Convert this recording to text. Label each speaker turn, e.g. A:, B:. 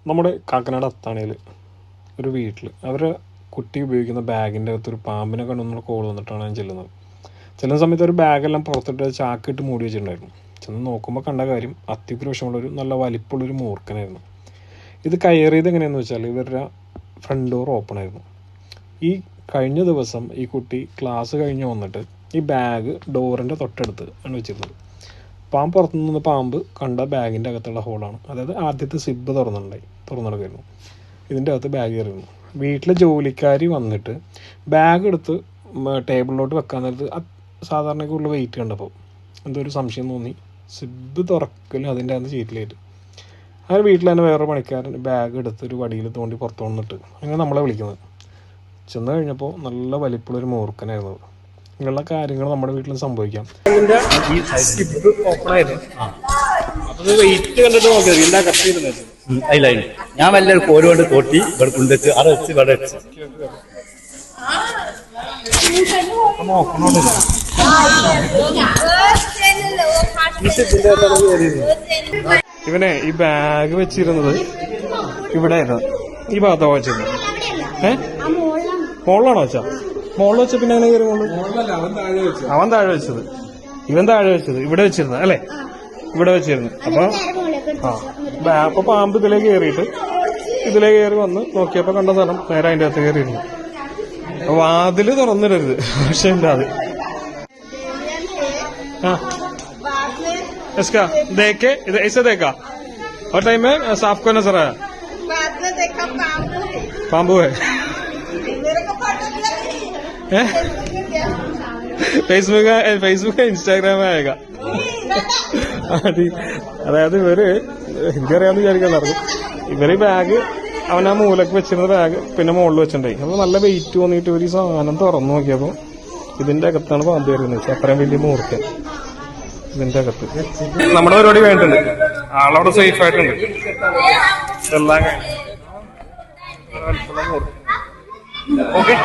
A: നമ്മുടെ കാക്കനാട് അത്താണിയിൽ ഒരു വീട്ടിൽ അവരെ കുട്ടി ഉപയോഗിക്കുന്ന ബാഗിൻ്റെ അകത്തൊരു പാമ്പിനെ കണ്ടെന്നുള്ള കോൾ വന്നിട്ടാണ് ഞാൻ ചെല്ലുന്നത്. ചെല്ലുന്ന സമയത്ത് ഒരു ബാഗെല്ലാം പുറത്തിട്ട് ചാക്കിട്ട് മൂടി വെച്ചിട്ടുണ്ടായിരുന്നു. ചെന്ന് നോക്കുമ്പോൾ കണ്ട കാര്യം അത്യുഗ്രവശമുള്ളൊരു നല്ല വലിപ്പമുള്ളൊരു മൂർഖനായിരുന്നു. ഇത് കയറിയത് എങ്ങനെയാണെന്ന് വെച്ചാൽ ഇവരുടെ ഫ്രണ്ട് ഡോർ ഓപ്പൺ ആയിരുന്നു. ഈ കഴിഞ്ഞ ദിവസം ഈ കുട്ടി ക്ലാസ് കഴിഞ്ഞ് വന്നിട്ട് ഈ ബാഗ് ഡോറിൻ്റെ തൊട്ടടുത്ത് ആണ് വെച്ചിരുന്നത്. പാമ്പ് പുറത്തുനിന്ന് പാമ്പ് കണ്ട ബാഗിൻ്റെ അകത്തുള്ള ഹോളാണ്. അതായത് ആദ്യത്തെ സിബ് തുറന്നിടക്കായിരുന്നു. ഇതിൻ്റെ അകത്ത് ബാഗ് കയറിയിരുന്നു. വീട്ടിലെ ജോലിക്കാരി വന്നിട്ട് ബാഗ് എടുത്ത് ടേബിളിലോട്ട് വെക്കാൻ നേരത്ത് സാധാരണക്കുള്ള വെയിറ്റ് കണ്ടപ്പോൾ എന്തോ ഒരു സംശയം തോന്നി. സിബ് തുറക്കലും അതിൻ്റെ അകത്ത് ചീറ്റിലായിട്ട് അങ്ങനെ വീട്ടിൽ തന്നെ വേറെ പണിക്കാരൻ ബാഗ് എടുത്ത് ഒരു വടിയിൽ തോണ്ടി പുറത്തു വന്നിട്ട് അങ്ങനെ നമ്മളെ വിളിക്കുന്നത്. ചെന്ന് കഴിഞ്ഞപ്പോൾ നല്ല വലിപ്പമുള്ളൊരു മൂർഖനായിരുന്നു. ഇങ്ങനെയുള്ള കാര്യങ്ങൾ നമ്മുടെ വീട്ടിൽ സംഭവിക്കാം.
B: ഞാൻ വല്ലൊരു കോലുകൊണ്ട് തോട്ടി ഇവിടെ കൊണ്ടുവച്ച് അവിടെ വെച്ച് ഇവിടെ വെച്ച്
A: ഇവനെ ഈ ബാഗ് വെച്ചിരുന്നത് ഇവിടെ ആയിരുന്നു, ഈ ഭാഗത്താണ് വെച്ചിരുന്നത്. മോളിലാണോ വെച്ചാ? മോളിൽ വെച്ച പിന്നെ അങ്ങനെ കയറി അവൻ താഴെ വെച്ചത്, ഇവൻ താഴെ വെച്ചത് ഇവിടെ വെച്ചിരുന്നത് അല്ലേ? ഇവിടെ വെച്ചിരുന്നു. അപ്പൊ പാമ്പ് ഇതിലേക്ക് കയറിയിട്ട് ഇതിലേക്ക് കയറി വന്ന് നോക്കിയപ്പോ കണ്ട സ്ഥലം നേരെ അതിന്റെ അകത്ത് കയറിയിരുന്നു. വാതില് തുറന്നിടരുത്, പക്ഷെ ഉണ്ട് അത്. इसका देख के ऐसे देखा और टाइम में साफ को नजर आया पाम्बू है। फेसबुक इंस्टाग्राम आएगा. അതായത് ഇവര് എനിക്കറിയാമെന്ന് വിചാരിക്കാറുണ്ട്. ഇവര് ബാഗ് അവനാ മൂലക്ക് വെച്ചിരുന്ന ബാഗ് പിന്നെ മുകളിൽ വെച്ചിട്ടുണ്ടായി. അപ്പൊ നല്ല വെയിറ്റ് തോന്നിയിട്ട് ഒരു സാധനം തുറന്നു നോക്കിയപ്പോ ഇതിന്റെ അകത്താണ് പാമ്പ് വരുന്നത്. അത്രയും വലിയ മൂർഖൻ ഇതിന്റെ അകത്ത്. നമ്മുടെ പരിപാടി വേണ്ടിട്ടുണ്ട്, ആളവിടെ സേഫ് ആയിട്ടുണ്ട്. എല്ലാം ഓക്കെ.